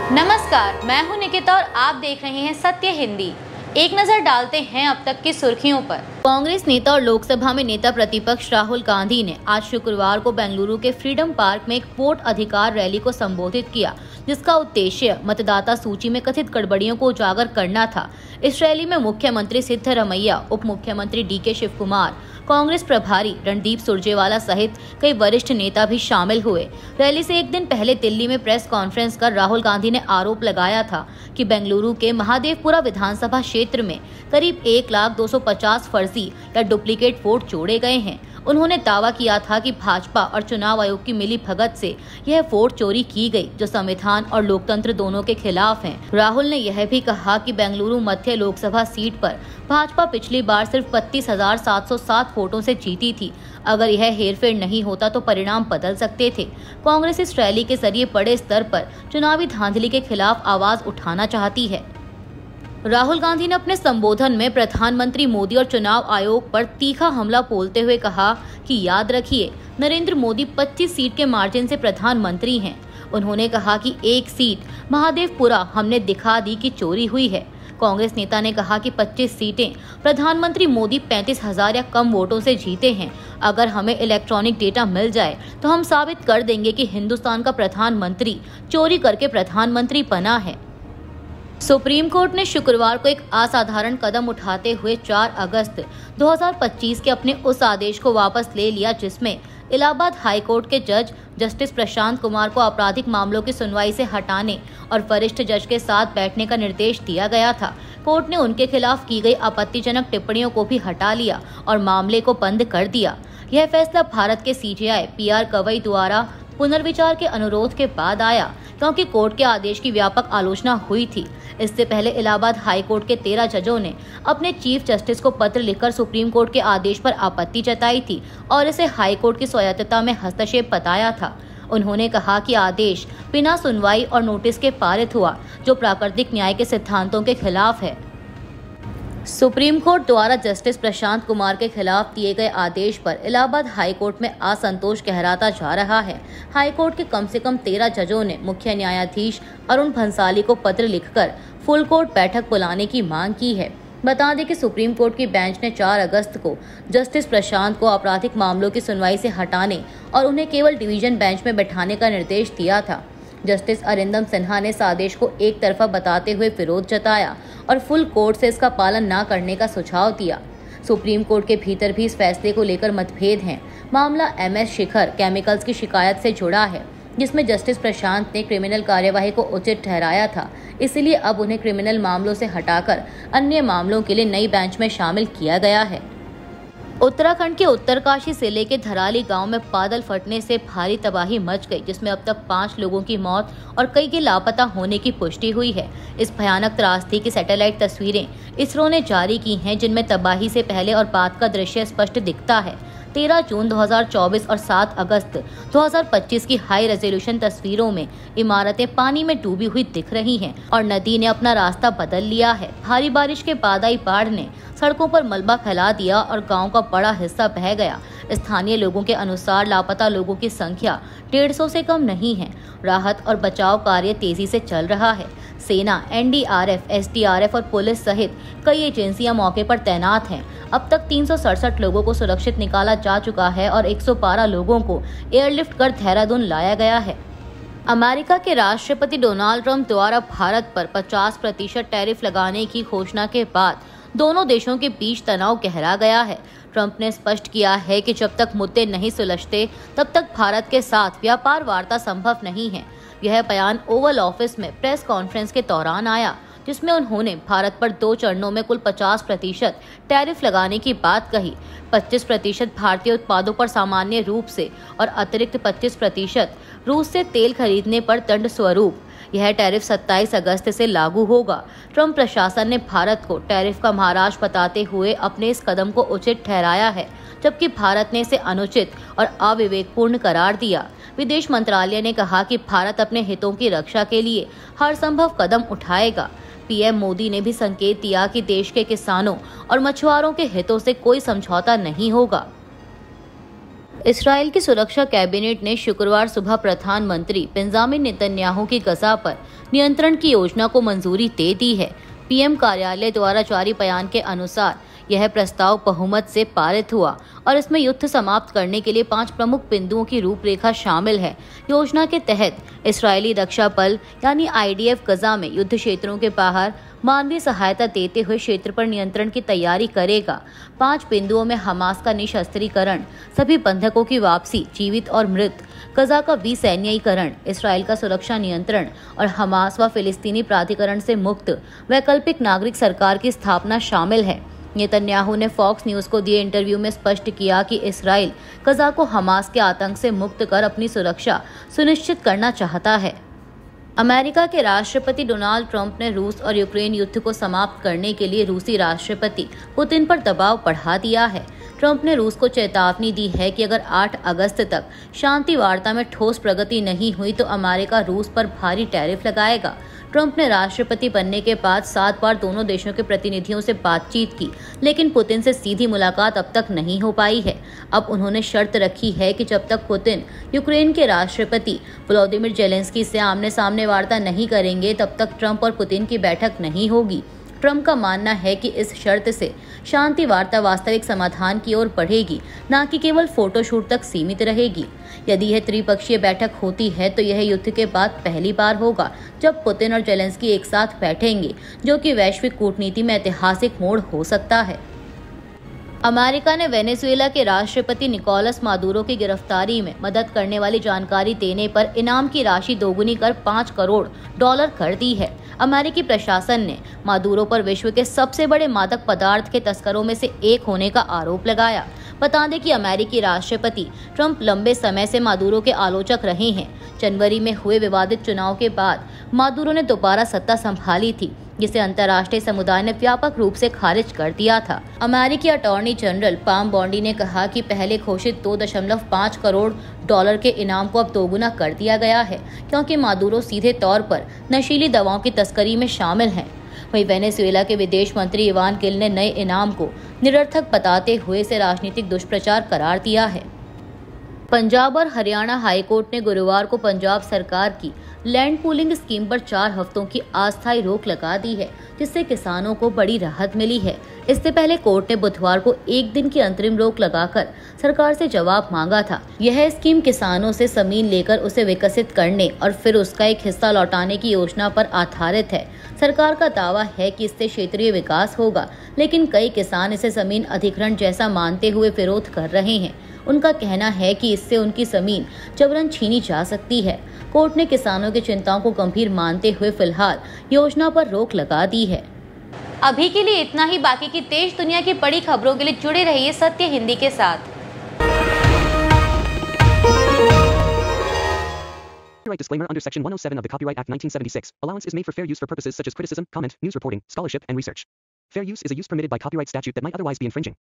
नमस्कार, मैं हूं निकिता और आप देख रहे हैं सत्य हिंदी। एक नजर डालते हैं अब तक की सुर्खियों पर। कांग्रेस नेता और लोकसभा में नेता प्रतिपक्ष राहुल गांधी ने आज शुक्रवार को बेंगलुरु के फ्रीडम पार्क में एक वोट अधिकार रैली को संबोधित किया, जिसका उद्देश्य मतदाता सूची में कथित गड़बड़ियों को उजागर करना था। इस रैली में मुख्यमंत्री सिद्धरमैया, उप मुख्यमंत्री डीके शिवकुमार, कांग्रेस प्रभारी रणदीप सुरजेवाला सहित कई वरिष्ठ नेता भी शामिल हुए। रैली से एक दिन पहले दिल्ली में प्रेस कॉन्फ्रेंस कर राहुल गांधी ने आरोप लगाया था कि बेंगलुरु के महादेवपुरा विधानसभा क्षेत्र में करीब 1,250 फर्जी या डुप्लीकेट वोट जोड़े गए हैं। उन्होंने दावा किया था कि भाजपा और चुनाव आयोग की मिलीभगत से यह वोट चोरी की गई, जो संविधान और लोकतंत्र दोनों के खिलाफ है। राहुल ने यह भी कहा कि बेंगलुरु मध्य लोकसभा सीट पर भाजपा पिछली बार सिर्फ 32,707 वोटों से जीती थी। अगर यह हेरफेर नहीं होता तो परिणाम बदल सकते थे। कांग्रेस इस रैली के जरिए बड़े स्तर पर चुनावी धांधली के खिलाफ आवाज उठाना चाहती है। राहुल गांधी ने अपने संबोधन में प्रधानमंत्री मोदी और चुनाव आयोग पर तीखा हमला बोलते हुए कहा कि याद रखिए, नरेंद्र मोदी 25 सीट के मार्जिन से प्रधानमंत्री हैं। उन्होंने कहा कि एक सीट महादेवपुरा हमने दिखा दी कि चोरी हुई है। कांग्रेस नेता ने कहा कि 25 सीटें प्रधानमंत्री मोदी 35,000 या कम वोटों से जीते हैं। अगर हमें इलेक्ट्रॉनिक डेटा मिल जाए तो हम साबित कर देंगे कि हिंदुस्तान का प्रधानमंत्री चोरी करके प्रधानमंत्री बना है। सुप्रीम कोर्ट ने शुक्रवार को एक असाधारण कदम उठाते हुए 4 अगस्त 2025 के अपने उस आदेश को वापस ले लिया, जिसमें इलाहाबाद हाई कोर्ट के जज जस्टिस प्रशांत कुमार को आपराधिक मामलों की सुनवाई से हटाने और वरिष्ठ जज के साथ बैठने का निर्देश दिया गया था। कोर्ट ने उनके खिलाफ की गई आपत्तिजनक टिप्पणियों को भी हटा लिया और मामले को बंद कर दिया। यह फैसला भारत के सीजेआई पीआर गवई द्वारा पुनर्विचार के अनुरोध के बाद आया, क्योंकि कोर्ट के आदेश की व्यापक आलोचना हुई थी। इससे पहले इलाहाबाद हाई कोर्ट के 13 जजों ने अपने चीफ जस्टिस को पत्र लिखकर सुप्रीम कोर्ट के आदेश पर आपत्ति जताई थी और इसे हाई कोर्ट की स्वायत्तता में हस्तक्षेप बताया था। उन्होंने कहा कि आदेश बिना सुनवाई और नोटिस के पारित हुआ, जो प्राकृतिक न्याय के सिद्धांतों के खिलाफ है। सुप्रीम कोर्ट द्वारा जस्टिस प्रशांत कुमार के खिलाफ दिए गए आदेश पर इलाहाबाद हाई कोर्ट में असंतोष गहराता जा रहा है। हाई कोर्ट के कम से कम 13 जजों ने मुख्य न्यायाधीश अरुण भंसाली को पत्र लिखकर फुल कोर्ट बैठक बुलाने की मांग की है। बता दें कि सुप्रीम कोर्ट की बेंच ने 4 अगस्त को जस्टिस प्रशांत को आपराधिक मामलों की सुनवाई से हटाने और उन्हें केवल डिवीजन बेंच में बैठाने का निर्देश दिया था। जस्टिस अरिंदम सिन्हा ने इस आदेश को एक तरफा बताते हुए विरोध जताया और फुल कोर्ट से इसका पालन न करने का सुझाव दिया। सुप्रीम कोर्ट के भीतर भी इस फैसले को लेकर मतभेद हैं। मामला MS शिखर केमिकल्स की शिकायत से जुड़ा है, जिसमें जस्टिस प्रशांत ने क्रिमिनल कार्यवाही को उचित ठहराया था। इसलिए अब उन्हें क्रिमिनल मामलों से हटाकर अन्य मामलों के लिए नई बेंच में शामिल किया गया है। उत्तराखंड के उत्तरकाशी जिले के धराली गांव में बादल फटने से भारी तबाही मच गई, जिसमें अब तक 5 लोगों की मौत और कई के लापता होने की पुष्टि हुई है। इस भयानक त्रासदी की सैटेलाइट तस्वीरें इसरो ने जारी की हैं, जिनमें तबाही से पहले और बाद का दृश्य स्पष्ट दिखता है। 13 जून 2024 और 7 अगस्त 2025 की हाई रेजोल्यूशन तस्वीरों में इमारतें पानी में डूबी हुई दिख रही हैं और नदी ने अपना रास्ता बदल लिया है। भारी बारिश के बाद आई बाढ़ ने सड़कों पर मलबा फैला दिया और गांव का बड़ा हिस्सा बह गया। स्थानीय लोगों के अनुसार लापता लोगों की संख्या 150 से कम नहीं है। राहत और बचाव कार्य तेजी से चल रहा है। सेना, NDRF, SDRF और पुलिस सहित कई एजेंसियां मौके पर तैनात हैं। अब तक 367 लोगों को सुरक्षित निकाला जा चुका है और 112 लोगों को एयरलिफ्ट कर देहरादून लाया गया है। अमेरिका के राष्ट्रपति डोनाल्ड ट्रंप द्वारा भारत पर 50% टैरिफ लगाने की घोषणा के बाद दोनों देशों के बीच तनाव गहरा गया है। ट्रंप ने स्पष्ट किया है कि जब तक मुद्दे नहीं सुलझते तब तक भारत के साथ व्यापार वार्ता संभव नहीं है। यह बयान ओवल ऑफिस में प्रेस कॉन्फ्रेंस के दौरान आया, जिसमें उन्होंने भारत पर 2 चरणों में कुल 50% टैरिफ लगाने की बात कही। 25% भारतीय उत्पादों पर सामान्य रूप से और अतिरिक्त 25% रूस से तेल खरीदने पर दंड स्वरूप। यह टैरिफ 27 अगस्त से लागू होगा। ट्रंप प्रशासन ने भारत को टैरिफ का महाराज बताते हुए अपने इस कदम को उचित ठहराया है, जबकि भारत ने इसे अनुचित और अविवेकपूर्ण करार दिया। विदेश मंत्रालय ने कहा कि भारत अपने हितों की रक्षा के लिए हर संभव कदम उठाएगा। पीएम मोदी ने भी संकेत दिया कि देश के किसानों और मछुआरों के हितों से कोई समझौता नहीं होगा। इसराइल की सुरक्षा कैबिनेट ने शुक्रवार सुबह प्रधानमंत्री बेंजामिन नेतन्याहू की गजा पर नियंत्रण की योजना को मंजूरी दे दी है। पीएम कार्यालय द्वारा जारी बयान के अनुसार यह प्रस्ताव बहुमत से पारित हुआ और इसमें युद्ध समाप्त करने के लिए 5 प्रमुख बिंदुओं की रूपरेखा शामिल है। योजना के तहत इस्राएली रक्षा बल यानी आईडीएफ गजा में युद्ध क्षेत्रों के बाहर मानवीय सहायता देते हुए क्षेत्र पर नियंत्रण की तैयारी करेगा। 5 बिंदुओं में हमास का निशस्त्रीकरण, सभी बंधकों की वापसी जीवित और मृत, गजा का विसैन्यीकरण, इसराइल का सुरक्षा नियंत्रण और हमास व फिलिस्तीनी प्राधिकरण से मुक्त वैकल्पिक नागरिक सरकार की स्थापना शामिल है। नेतन्याहू ने फॉक्स न्यूज को दिए इंटरव्यू में स्पष्ट किया कि इसराइल गजा को हमास के आतंक से मुक्त कर अपनी सुरक्षा सुनिश्चित करना चाहता है। अमेरिका के राष्ट्रपति डोनाल्ड ट्रंप ने रूस और यूक्रेन युद्ध को समाप्त करने के लिए रूसी राष्ट्रपति पुतिन पर दबाव बढ़ा दिया है। ट्रंप ने रूस को चेतावनी दी है कि अगर 8 अगस्त तक शांति वार्ता में ठोस प्रगति नहीं हुई तो अमेरिका रूस पर भारी टैरिफ लगाएगा। ट्रंप ने राष्ट्रपति बनने के बाद 7 बार दोनों देशों के प्रतिनिधियों से बातचीत की, लेकिन पुतिन से सीधी मुलाकात अब तक नहीं हो पाई है। अब उन्होंने शर्त रखी है कि जब तक पुतिन यूक्रेन के राष्ट्रपति व्लादिमीर जेलेंस्की से आमने सामने वार्ता नहीं करेंगे, तब तक ट्रंप और पुतिन की बैठक नहीं होगी। ट्रंप का मानना है कि इस शर्त से शांति वार्ता वास्तविक समाधान की ओर बढ़ेगी, न कि केवल फोटोशूट तक सीमित रहेगी। यदि यह त्रिपक्षीय बैठक होती है तो यह युद्ध के बाद पहली बार होगा जब पुतिन और जेलेंस्की एक साथ बैठेंगे, जो कि वैश्विक कूटनीति में ऐतिहासिक मोड़ हो सकता है। अमेरिका ने वेनेजुएला के राष्ट्रपति निकोलस मादुरो की गिरफ्तारी में मदद करने वाली जानकारी देने पर इनाम की राशि दोगुनी कर $5 करोड़ कर दी है। अमेरिकी प्रशासन ने मादुरो पर विश्व के सबसे बड़े मादक पदार्थ के तस्करों में से एक होने का आरोप लगाया। बता दें कि अमेरिकी राष्ट्रपति ट्रंप लंबे समय से मादुरो के आलोचक रहे हैं। जनवरी में हुए विवादित चुनाव के बाद मादुरो ने दोबारा सत्ता संभाली थी, जिसे अंतर्राष्ट्रीय समुदाय ने व्यापक रूप से खारिज कर दिया था। अमेरिकी अटॉर्नी जनरल पाम बॉन्डी ने कहा कि पहले घोषित $2.5 करोड़ के इनाम को अब दोगुना कर दिया गया है, क्योंकि मादुरो सीधे तौर पर नशीली दवाओं की तस्करी में शामिल हैं। वहीं वेनेजुएला के विदेश मंत्री इवान गिल ने नए इनाम को निरर्थक बताते हुए इसे राजनीतिक दुष्प्रचार करार दिया है। पंजाब और हरियाणा हाईकोर्ट ने गुरुवार को पंजाब सरकार की लैंड पूलिंग स्कीम पर 4 हफ्तों की अस्थायी रोक लगा दी है, जिससे किसानों को बड़ी राहत मिली है। इससे पहले कोर्ट ने बुधवार को 1 दिन की अंतरिम रोक लगाकर सरकार से जवाब मांगा था। यह स्कीम किसानों से जमीन लेकर उसे विकसित करने और फिर उसका एक हिस्सा लौटाने की योजना पर आधारित है। सरकार का दावा है कि इससे क्षेत्रीय विकास होगा, लेकिन कई किसान इसे जमीन अधिग्रहण जैसा मानते हुए विरोध कर रहे हैं। उनका कहना है कि इससे उनकी जमीन जबरन छीनी जा सकती है। कोर्ट ने किसानों की चिंताओं को गंभीर मानते हुए फिलहाल योजना पर रोक लगा दी है। अभी के लिए इतना ही। बाकी की देश दुनिया की बड़ी खबरों के लिए जुड़े रहिए सत्य हिंदी के साथ। Copyright disclaimer under Section 107 of the Copyright Act 1976. Allowance is made for fair use for purposes such as criticism, comment, news reporting, scholarship, and research. Fair use is a use permitted by copyright statute that might otherwise be infringing.